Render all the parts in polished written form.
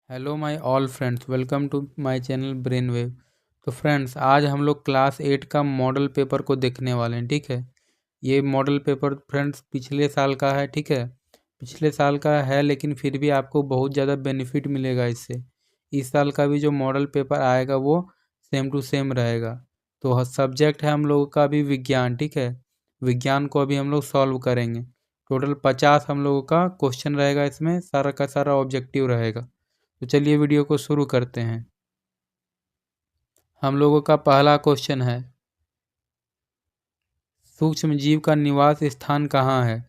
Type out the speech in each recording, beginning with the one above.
Hello my all friends, welcome to my channel Brain Wave. तो friends, आज हम लोग क्लास 8 का मॉडल पेपर को देखने वाले हैं। ठीक है, ये मॉडल पेपर फ्रेंड्स पिछले साल का है। ठीक है, पिछले साल का है, लेकिन फिर भी आपको बहुत ज़्यादा बेनिफिट मिलेगा इससे। इस साल का भी जो मॉडल पेपर आएगा वो सेम टू सेम रहेगा। तो सब्जेक्ट है हम लोगों का अभी विज्ञान। ठीक है, विज्ञान को अभी हम लोग सॉल्व करेंगे। टोटल 50 हम लोगों का क्वेश्चन रहेगा, इसमें सारा का सारा ऑब्जेक्टिव रहेगा। तो चलिए वीडियो को शुरू करते हैं। हम लोगों का पहला क्वेश्चन है, सूक्ष्म जीव का निवास स्थान कहाँ है।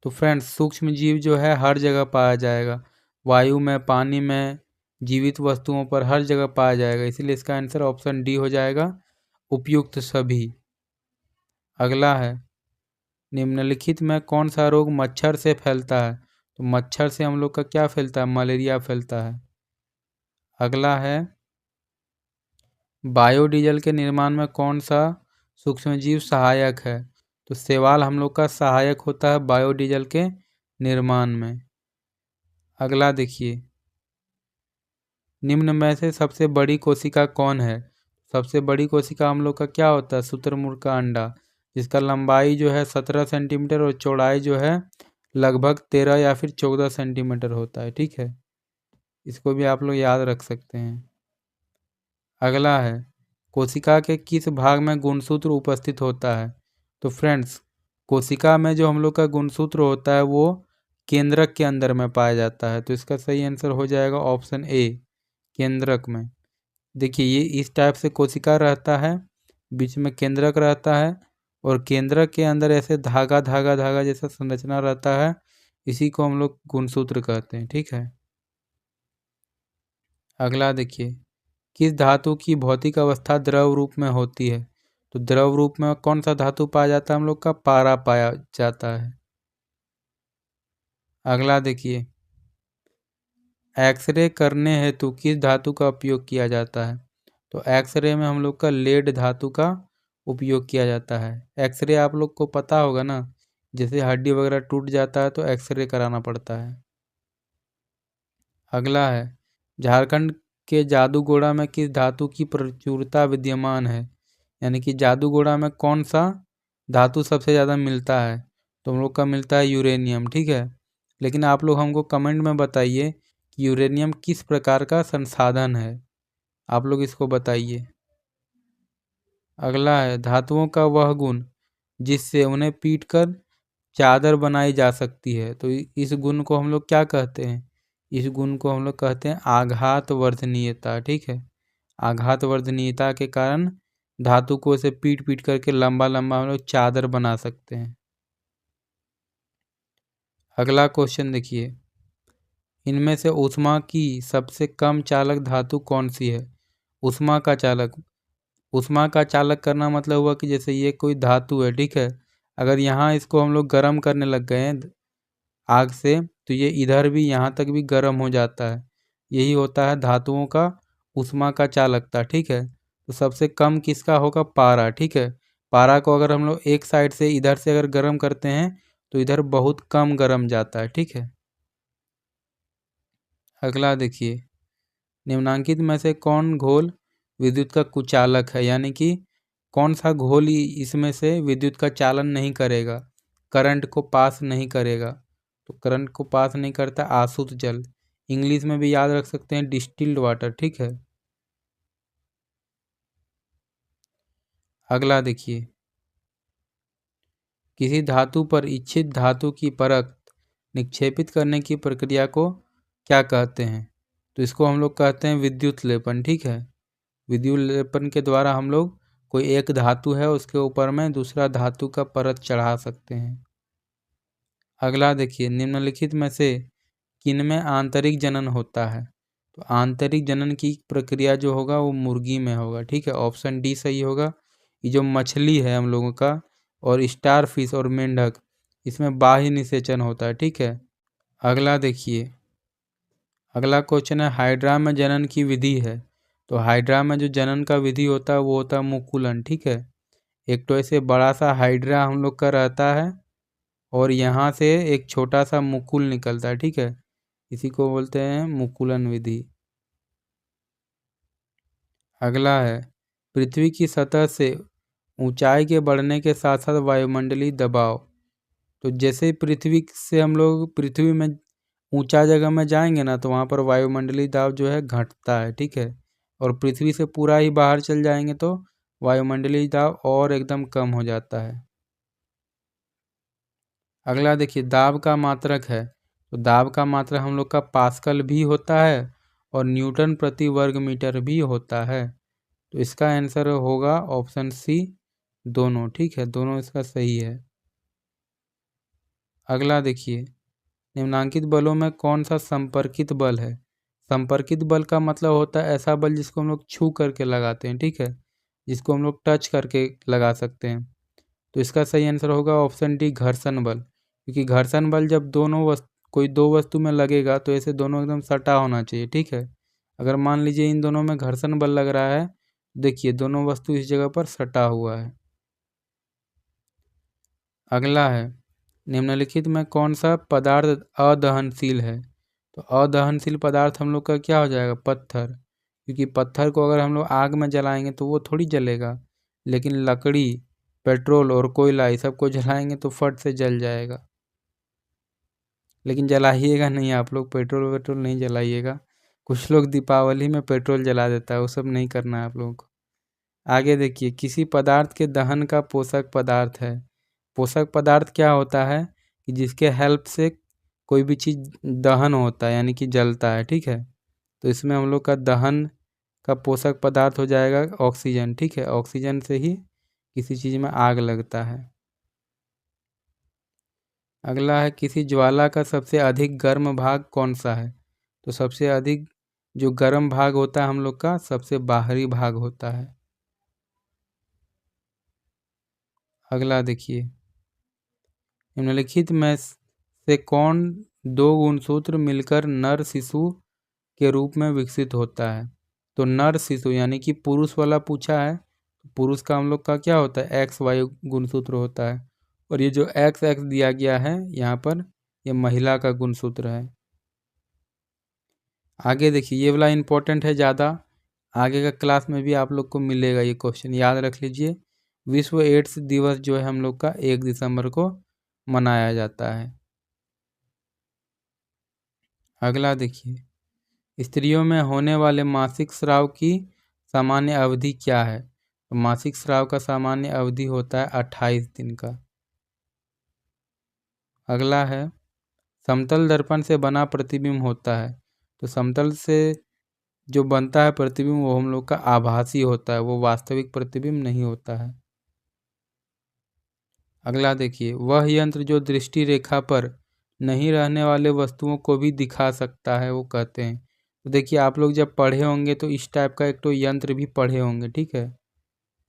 तो फ्रेंड्स, सूक्ष्म जीव जो है हर जगह पाया जाएगा, वायु में, पानी में, जीवित वस्तुओं पर हर जगह पाया जाएगा। इसलिए इसका आंसर ऑप्शन डी हो जाएगा, उपयुक्त सभी। अगला है, निम्नलिखित में कौन सा रोग मच्छर से फैलता है। तो मच्छर से हम लोग का क्या फैलता है, मलेरिया फैलता है। अगला है, बायोडीजल के निर्माण में कौन सा सूक्ष्मजीव सहायक है। तो शैवाल हम लोग का सहायक होता है बायोडीजल के निर्माण में। अगला देखिए, निम्न में से सबसे बड़ी कोशिका कौन है। सबसे बड़ी कोशिका हम लोग का क्या होता है, शुतुरमुर्ग का अंडा, जिसका लंबाई जो है 17 सेंटीमीटर और चौड़ाई जो है लगभग 13 या फिर 14 सेंटीमीटर होता है। ठीक है, इसको भी आप लोग याद रख सकते हैं। अगला है, कोशिका के किस भाग में गुणसूत्र उपस्थित होता है। तो फ्रेंड्स, कोशिका में जो हम लोग का गुणसूत्र होता है वो केंद्रक के अंदर में पाया जाता है। तो इसका सही आंसर हो जाएगा ऑप्शन ए, केंद्रक में। देखिए, ये इस टाइप से कोशिका रहता है, बीच में केंद्रक रहता है, और केंद्रक के अंदर ऐसे धागा धागा धागा जैसा संरचना रहता है। इसी को हम लोग गुणसूत्र कहते हैं। ठीक है, अगला देखिए, किस धातु की भौतिक अवस्था द्रव रूप में होती है। तो द्रव रूप में कौन सा धातु पाया जाता है, हम लोग का पारा पाया जाता है। अगला देखिए, एक्सरे करने हेतु किस धातु का उपयोग किया जाता है। तो एक्सरे में हम लोग का लेड धातु का उपयोग किया जाता है। एक्सरे आप लोग को पता होगा ना, जैसे हड्डी वगैरह टूट जाता है तो एक्सरे कराना पड़ता है। अगला है, झारखंड के जादूगोड़ा में किस धातु की प्रचुरता विद्यमान है। यानी कि जादूगोड़ा में कौन सा धातु सबसे ज़्यादा मिलता है। तो हम लोग का मिलता है यूरेनियम। ठीक है, लेकिन आप लोग हमको कमेंट में बताइए कि यूरेनियम किस प्रकार का संसाधन है, आप लोग इसको बताइए। अगला है, धातुओं का वह गुण जिससे उन्हें पीटकर चादर बनाई जा सकती है। तो इस गुण को हम लोग क्या कहते हैं, इस गुण को हम लोग कहते हैं आघात वर्धनीयता। ठीक है, आघात वर्धनीयता के कारण धातु को इसे पीट पीट करके लंबा लंबा हम लोग चादर बना सकते हैं। अगला क्वेश्चन देखिए, इनमें से ऊष्मा की सबसे कम चालक धातु कौन सी है। ऊष्मा का चालक, ऊष्मा का चालक करना मतलब हुआ कि जैसे ये कोई धातु है। ठीक है, अगर यहाँ इसको हम लोग गर्म करने लग गए हैं आग से, तो ये इधर भी यहाँ तक भी गर्म हो जाता है। यही होता है धातुओं का ऊष्मा का चालकता। ठीक है, तो सबसे कम किसका होगा, पारा। ठीक है, पारा को अगर हम लोग एक साइड से इधर से अगर गर्म करते हैं तो इधर बहुत कम गर्म जाता है। ठीक है, अगला देखिए, निम्नांकित में से कौन घोल विद्युत का कुचालक है। यानी कि कौन सा घोल इसमें से विद्युत का चालन नहीं करेगा, करंट को पास नहीं करेगा। तो करंट को पास नहीं करता आसुत जल, इंग्लिश में भी याद रख सकते हैं डिस्टिल्ड वाटर। ठीक है, अगला देखिए, किसी धातु पर इच्छित धातु की परत निक्षेपित करने की प्रक्रिया को क्या कहते हैं। तो इसको हम लोग कहते हैं विद्युत लेपन। ठीक है, विद्युत लेपन के द्वारा हम लोग कोई एक धातु है उसके ऊपर में दूसरा धातु का परत चढ़ा सकते हैं। अगला देखिए, निम्नलिखित में से किनमें आंतरिक जनन होता है। तो आंतरिक जनन की प्रक्रिया जो होगा वो मुर्गी में होगा। ठीक है, ऑप्शन डी सही होगा। ये जो मछली है हम लोगों का, और स्टार फिश और मेंढक, इसमें बाह्य निषेचन होता है। ठीक है, अगला देखिए, अगला क्वेश्चन है, हाइड्रा में जनन की विधि है। तो हाइड्रा में जो जनन का विधि होता है वो होता है मुकुलन। ठीक है, एक तो ऐसे बड़ा सा हाइड्रा हम लोग का रहता है और यहाँ से एक छोटा सा मुकुल निकलता है। ठीक है, इसी को बोलते हैं मुकुलन विधि। अगला है पृथ्वी की सतह से ऊंचाई के बढ़ने के साथ साथ वायुमंडलीय दबाव। तो जैसे पृथ्वी से हम लोग पृथ्वी में ऊंचा जगह में जाएंगे ना तो वहाँ पर वायुमंडलीय दाब जो है घटता है, ठीक है। और पृथ्वी से पूरा ही बाहर चल जाएंगे तो वायुमंडलीय दाब और एकदम कम हो जाता है। अगला देखिए दाब का मात्रक है। तो दाब का मात्रक हम लोग का पास्कल भी होता है और न्यूटन प्रति वर्ग मीटर भी होता है। तो इसका आंसर होगा ऑप्शन सी दोनों, ठीक है, दोनों इसका सही है। अगला देखिए निम्नांकित बलों में कौन सा संपर्कित बल है। संपर्कित बल का मतलब होता है ऐसा बल जिसको हम लोग छू करके लगाते हैं, ठीक है, जिसको हम लोग टच करके लगा सकते हैं। तो इसका सही आंसर होगा ऑप्शन डी घर्षण बल, क्योंकि घर्षण बल जब कोई दो वस्तु में लगेगा तो ऐसे दोनों एकदम सटा होना चाहिए, ठीक है। अगर मान लीजिए इन दोनों में घर्षण बल लग रहा है, देखिए दोनों वस्तु इस जगह पर सटा हुआ है। अगला है निम्नलिखित में कौन सा पदार्थ अदहनशील है। तो अदहनशील पदार्थ हम लोग का क्या हो जाएगा, पत्थर, क्योंकि पत्थर को अगर हम लोग आग में जलाएंगे तो वो थोड़ी जलेगा, लेकिन लकड़ी, पेट्रोल और कोयला ये सबको जलाएंगे तो फट से जल जाएगा। लेकिन जलाइएगा नहीं आप लोग, पेट्रोल वेट्रोल नहीं जलाइएगा। कुछ लोग दीपावली में पेट्रोल जला देता है, वो सब नहीं करना है आप लोगों को। आगे देखिए किसी पदार्थ के दहन का पोषक पदार्थ है। पोषक पदार्थ क्या होता है कि जिसके हेल्प से कोई भी चीज़ दहन होता है यानी कि जलता है, ठीक है। तो इसमें हम लोग का दहन का पोषक पदार्थ हो जाएगा ऑक्सीजन, ठीक है। ऑक्सीजन से ही किसी चीज़ में आग लगता है। अगला है किसी ज्वाला का सबसे अधिक गर्म भाग कौन सा है। तो सबसे अधिक जो गर्म भाग होता है हम लोग का सबसे बाहरी भाग होता है। अगला देखिए निम्नलिखित में से कौन दो गुणसूत्र मिलकर नर शिशु के रूप में विकसित होता है। तो नर शिशु यानी कि पुरुष वाला पूछा है, पुरुष का हम लोग का क्या होता है एक्स वाई गुणसूत्र होता है, और ये जो एक्स एक्स दिया गया है यहाँ पर ये महिला का गुणसूत्र है। आगे देखिए ये वाला इम्पोर्टेंट है ज़्यादा, आगे का क्लास में भी आप लोग को मिलेगा ये क्वेश्चन, याद रख लीजिए। विश्व एड्स दिवस जो है हम लोग का 1 दिसंबर को मनाया जाता है। अगला देखिए स्त्रियों में होने वाले मासिक स्राव की सामान्य अवधि क्या है। तो मासिक स्राव का सामान्य अवधि होता है 28 दिन का। अगला है समतल दर्पण से बना प्रतिबिंब होता है। तो समतल से जो बनता है प्रतिबिंब वो हम लोग का आभासी होता है, वो वास्तविक प्रतिबिंब नहीं होता है। अगला देखिए वह यंत्र जो दृष्टि रेखा पर नहीं रहने वाले वस्तुओं को भी दिखा सकता है वो कहते हैं। तो देखिए आप लोग जब पढ़े होंगे तो इस टाइप का एक तो यंत्र भी पढ़े होंगे, ठीक है।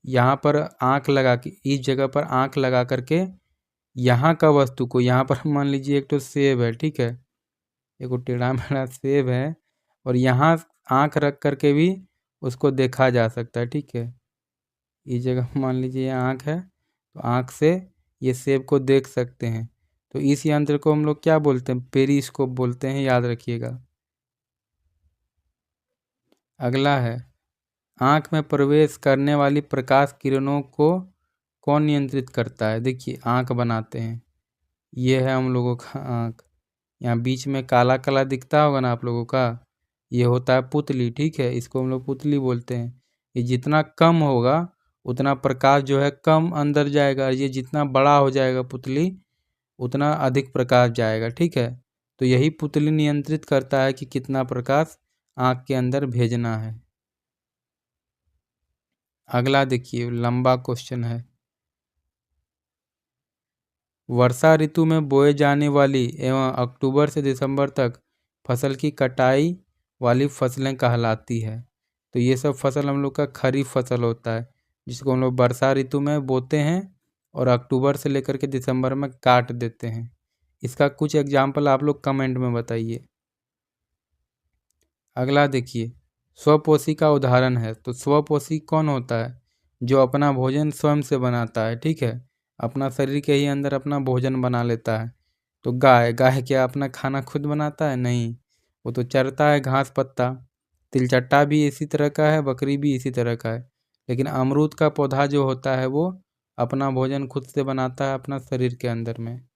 यहाँ पर आँख लगा के इस जगह पर आँख लगा करके यहाँ का वस्तु को, यहाँ पर मान लीजिए एक तो सेब है, ठीक है, एक टेढ़ा मेढ़ा सेब है, और यहाँ आँख रख करके भी उसको देखा जा सकता है, ठीक है। इस जगह मान लीजिए आँख है तो आँख से ये सेब को देख सकते हैं। तो इस यंत्र को हम लोग क्या बोलते हैं, पेरिस्कोप बोलते हैं, याद रखिएगा। अगला है आँख में प्रवेश करने वाली प्रकाश किरणों को कौन नियंत्रित करता है। देखिए आँख बनाते हैं, ये है हम लोगों का आँख, यहाँ बीच में काला काला दिखता होगा ना आप लोगों का, ये होता है पुतली, ठीक है, इसको हम लोग पुतली बोलते हैं। ये जितना कम होगा उतना प्रकाश जो है कम अंदर जाएगा, और ये जितना बड़ा हो जाएगा पुतली उतना अधिक प्रकाश जाएगा, ठीक है। तो यही पुतली नियंत्रित करता है कि कितना प्रकाश आँख के अंदर भेजना है। अगला देखिए लंबा क्वेश्चन है, वर्षा ऋतु में बोए जाने वाली एवं अक्टूबर से दिसंबर तक फसल की कटाई वाली फसलें कहलाती है। तो ये सब फसल हम लोग का खरीफ फसल होता है, जिसको हम लोग वर्षा ऋतु में बोते हैं और अक्टूबर से लेकर के दिसंबर में काट देते हैं। इसका कुछ एग्जाम्पल आप लोग कमेंट में बताइए। अगला देखिए स्वपोषी का उदाहरण है। तो स्वपोषी कौन होता है, जो अपना भोजन स्वयं से बनाता है, ठीक है, अपना शरीर के ही अंदर अपना भोजन बना लेता है। तो गाय, गाय क्या अपना खाना खुद बनाता है, नहीं, वो तो चरता है घास पत्ता। तिलचट्टा भी इसी तरह का है, बकरी भी इसी तरह का है। लेकिन अमरूद का पौधा जो होता है वो अपना भोजन खुद से बनाता है अपना शरीर के अंदर में।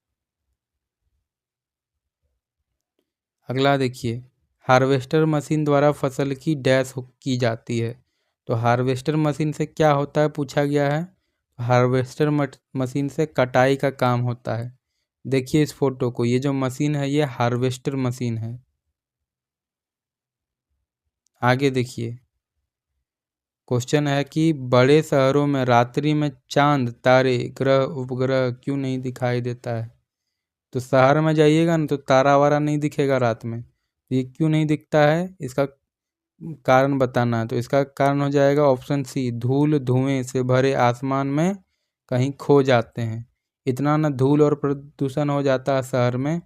अगला देखिए, हार्वेस्टर मशीन द्वारा फसल की डैश की जाती है। तो हार्वेस्टर मशीन से क्या होता है पूछा गया है। हार्वेस्टर मशीन से कटाई का काम होता है। देखिए इस फोटो को, ये जो मशीन है ये हार्वेस्टर मशीन है। आगे देखिए, क्वेश्चन है कि बड़े शहरों में रात्रि में चांद, तारे, ग्रह, उपग्रह क्यों नहीं दिखाई देता है। तो शहर में जाइएगा ना तो तारा वारा नहीं दिखेगा रात में। ये क्यों नहीं दिखता है, इसका कारण बताना है। तो इसका कारण हो जाएगा ऑप्शन सी, धूल धुएं से भरे आसमान में कहीं खो जाते हैं। इतना ना धूल और प्रदूषण हो जाता है शहर में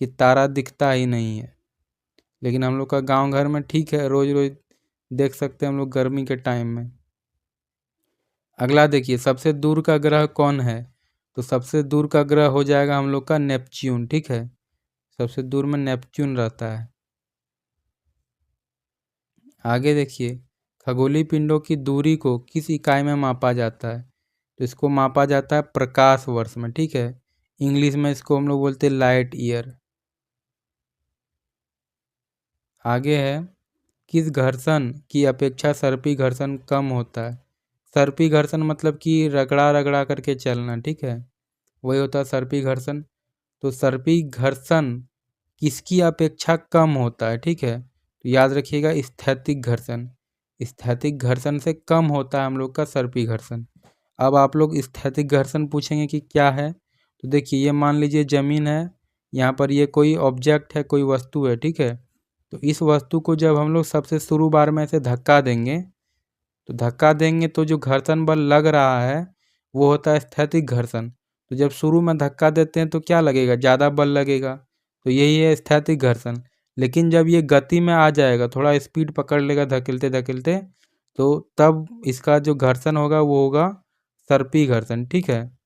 कि तारा दिखता ही नहीं है। लेकिन हम लोग का गांव घर में ठीक है, रोज रोज देख सकते हैं हम लोग गर्मी के टाइम में। अगला देखिए, सबसे दूर का ग्रह कौन है। तो सबसे दूर का ग्रह हो जाएगा हम लोग का नेपच्यून। ठीक है, सबसे दूर में नेपच्यून रहता है। आगे देखिए, खगोलीय पिंडों की दूरी को किस इकाई में मापा जाता है। तो इसको मापा जाता है प्रकाश वर्ष में। ठीक है, इंग्लिश में इसको हम लोग बोलते हैं लाइट ईयर। आगे है, किस घर्षण की अपेक्षा सर्पी घर्षण कम होता है। सर्पी घर्षण मतलब कि रगड़ा रगड़ा करके चलना। ठीक है, वही होता है सर्पी घर्षण। तो सर्पी घर्षण किसकी अपेक्षा कम होता है। ठीक है, तो याद रखिएगा स्थैतिक घर्षण। स्थैतिक घर्षण से कम होता है हम लोग का सर्पी घर्षण। अब आप लोग स्थैतिक घर्षण पूछेंगे कि क्या है। तो देखिए, ये मान लीजिए जमीन है, यहाँ पर ये कोई ऑब्जेक्ट है, कोई वस्तु है। ठीक है, तो इस वस्तु को जब हम लोग सबसे शुरू बार में से धक्का देंगे तो जो घर्षण बल लग रहा है वो होता है स्थैतिक घर्षण। तो जब शुरू में धक्का देते हैं तो क्या लगेगा, ज़्यादा बल लगेगा, तो यही है स्थैतिक घर्षण। लेकिन जब ये गति में आ जाएगा, थोड़ा स्पीड पकड़ लेगा धकेलते धकेलते, तो तब इसका जो घर्षण होगा वो होगा सर्पी घर्षण। ठीक है,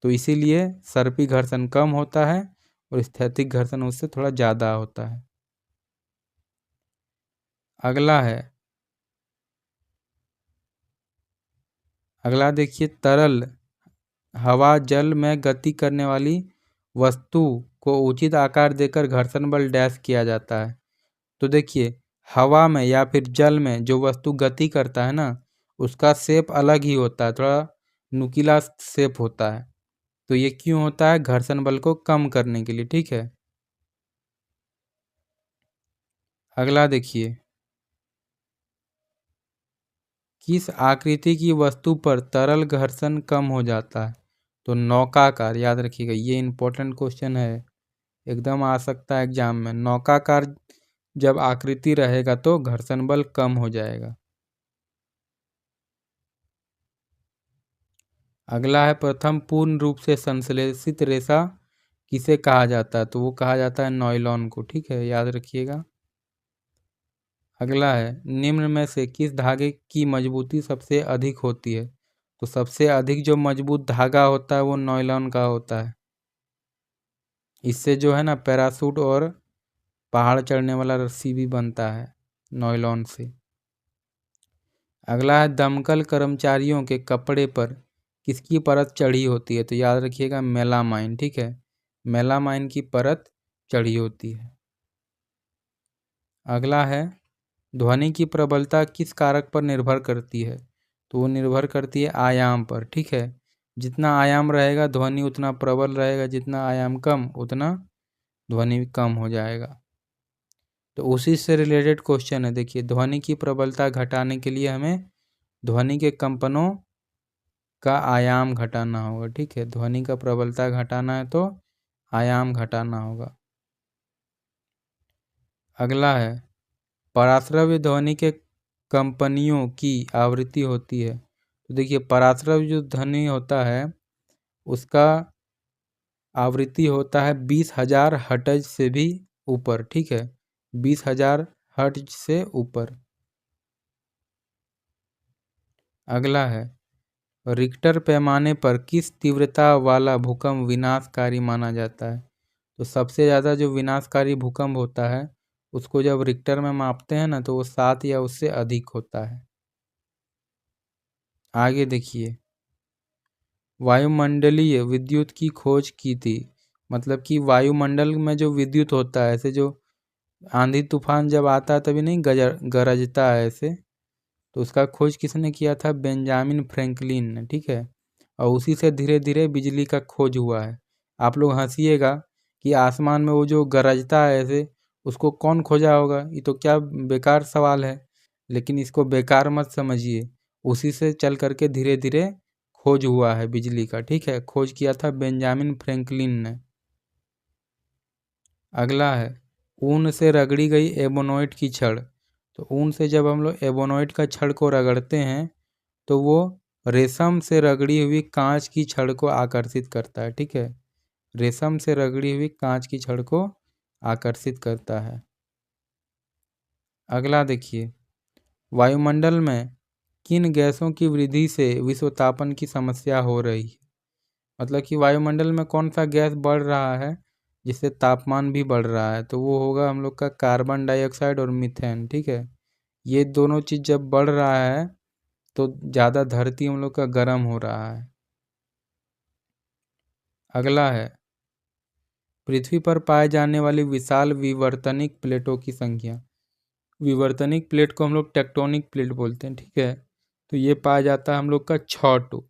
तो इसीलिए सर्पी घर्षण कम होता है और स्थैतिक घर्षण उससे थोड़ा ज़्यादा होता है। अगला देखिए, तरल हवा जल में गति करने वाली वस्तु को उचित आकार देकर घर्षण बल डैश किया जाता है। तो देखिए, हवा में या फिर जल में जो वस्तु गति करता है ना, उसका शेप अलग ही होता है, थोड़ा नुकीला शेप होता है। तो ये क्यों होता है, घर्षण बल को कम करने के लिए। ठीक है, अगला देखिए, किस आकृति की वस्तु पर तरल घर्षण कम हो जाता है। तो नौकाकार, याद रखिएगा ये इंपॉर्टेंट क्वेश्चन है, एकदम आ सकता है एग्जाम में। नौकाकार जब आकृति रहेगा तो घर्षण बल कम हो जाएगा। अगला है, प्रथम पूर्ण रूप से संश्लेषित रेशा किसे कहा जाता है। तो वो कहा जाता है नॉयलॉन को। ठीक है, याद रखिएगा। अगला है, निम्न में से किस धागे की मजबूती सबसे अधिक होती है। तो सबसे अधिक जो मजबूत धागा होता है वो नॉयलॉन का होता है। इससे जो है ना पैराशूट और पहाड़ चढ़ने वाला रस्सी भी बनता है नॉयलॉन से। अगला है, दमकल कर्मचारियों के कपड़े पर किसकी परत चढ़ी होती है। तो याद रखिएगा मेलामाइन। ठीक है, मेलामाइन की परत चढ़ी होती है। अगला है, ध्वनि की प्रबलता किस कारक पर निर्भर करती है। तो वो निर्भर करती है आयाम पर। ठीक है, जितना आयाम रहेगा ध्वनि उतना प्रबल रहेगा, जितना आयाम कम उतना ध्वनि कम हो जाएगा। तो उसी से रिलेटेड क्वेश्चन है। देखिए, ध्वनि की प्रबलता घटाने के लिए हमें ध्वनि के कंपनों का आयाम घटाना होगा। ठीक है, ध्वनि का प्रबलता घटाना है तो आयाम घटाना होगा। अगला है, पराश्रव्य ध्वनि के कंपनियों की आवृत्ति होती है। तो देखिए, पराश्रव्य जो ध्वनि होता है उसका आवृत्ति होता है 20,000 हर्ट्ज से भी ऊपर। ठीक है, 20,000 हर्ट्ज से ऊपर। अगला है, रिक्टर पैमाने पर किस तीव्रता वाला भूकंप विनाशकारी माना जाता है। तो सबसे ज़्यादा जो विनाशकारी भूकंप होता है उसको जब रिक्टर में मापते हैं ना तो वो 7 या उससे अधिक होता है। आगे देखिए, वायुमंडलीय विद्युत की खोज की थी। मतलब कि वायुमंडल में जो विद्युत होता है, ऐसे जो आंधी तूफान जब आता है तभी नहीं गरजता है ऐसे, तो उसका खोज किसने किया था? बेंजामिन फ्रैंकलिन ने, ठीक है। और उसी से धीरे धीरे बिजली का खोज हुआ है। आप लोग हंसिएगा कि आसमान में वो जो गरजता है ऐसे, उसको कौन खोजा होगा? ये तो क्या बेकार सवाल है, लेकिन इसको बेकार मत समझिए। उसी से चल करके धीरे धीरे खोज हुआ है बिजली का, ठीक है। खोज किया था बेंजामिन फ्रैंकलिन ने। अगला है, ऊन से रगड़ी गई एबोनोइट की छड़। तो ऊन से जब हम लोग एबोनोइट का छड़ को रगड़ते हैं तो वो रेशम से रगड़ी हुई कांच की छड़ को आकर्षित करता है, ठीक है। रेशम से रगड़ी हुई कांच की छड़ को आकर्षित करता है। अगला देखिए, वायुमंडल में किन गैसों की वृद्धि से विश्वतापन की समस्या हो रही है? मतलब कि वायुमंडल में कौन सा गैस बढ़ रहा है जिससे तापमान भी बढ़ रहा है? तो वो होगा हम लोग का कार्बन डाइऑक्साइड और मीथेन, ठीक है। ये दोनों चीज़ जब बढ़ रहा है तो ज़्यादा धरती हम लोग का गर्म हो रहा है। अगला है, पृथ्वी पर पाए जाने वाली विशाल विवर्तनिक प्लेटों की संख्या। विवर्तनिक प्लेट को हम लोग टेक्टोनिक प्लेट बोलते हैं, ठीक है। तो ये पाया जाता है हम लोग का 6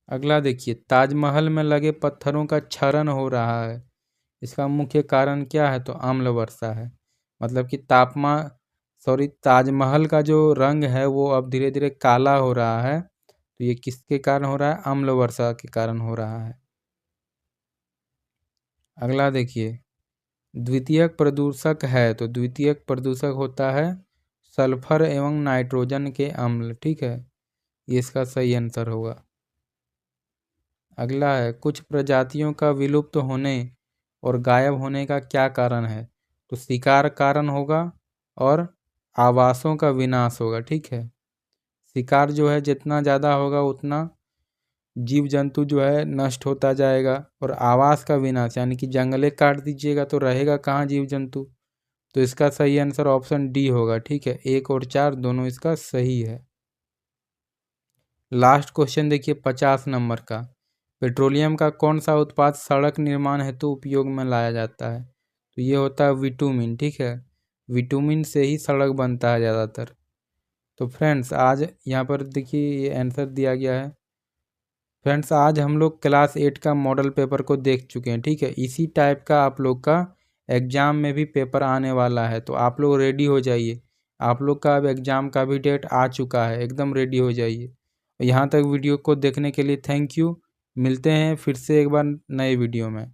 अगला देखिए, ताजमहल में लगे पत्थरों का क्षरण हो रहा है। इसका मुख्य कारण क्या है? तो अम्ल वर्षा है। मतलब कि ताजमहल का जो रंग है वो अब धीरे धीरे काला हो रहा है। तो ये किसके कारण हो रहा है? अम्ल वर्षा के कारण हो रहा है। अगला देखिए, द्वितीयक प्रदूषक है। तो द्वितीयक प्रदूषक होता है सल्फर एवं नाइट्रोजन के अम्ल, ठीक है। ये इसका सही आंसर होगा। अगला है, कुछ प्रजातियों का विलुप्त होने और गायब होने का क्या कारण है? तो शिकार कारण होगा और आवासों का विनाश होगा, ठीक है। शिकार जो है जितना ज़्यादा होगा उतना जीव जंतु जो है नष्ट होता जाएगा, और आवास का विनाश यानी कि जंगलें काट दीजिएगा तो रहेगा कहाँ जीव जंतु? तो इसका सही आंसर ऑप्शन डी होगा, ठीक है। 1 और 4 दोनों इसका सही है। लास्ट क्वेश्चन देखिए 50 नंबर का, पेट्रोलियम का कौन सा उत्पाद सड़क निर्माण हेतु उपयोग में लाया जाता है? तो ये होता है विटुमिन, ठीक है। विटुमिन से ही सड़क बनता है ज़्यादातर। तो फ्रेंड्स आज यहाँ पर देखिए ये आंसर दिया गया है। फ्रेंड्स आज हम लोग क्लास 8 का मॉडल पेपर को देख चुके हैं, ठीक है। इसी टाइप का आप लोग का एग्ज़ाम में भी पेपर आने वाला है, तो आप लोग रेडी हो जाइए। आप लोग का अब एग्ज़ाम का भी डेट आ चुका है, एकदम रेडी हो जाइए। यहाँ तक वीडियो को देखने के लिए थैंक यू। मिलते हैं फिर से एक बार नए वीडियो में।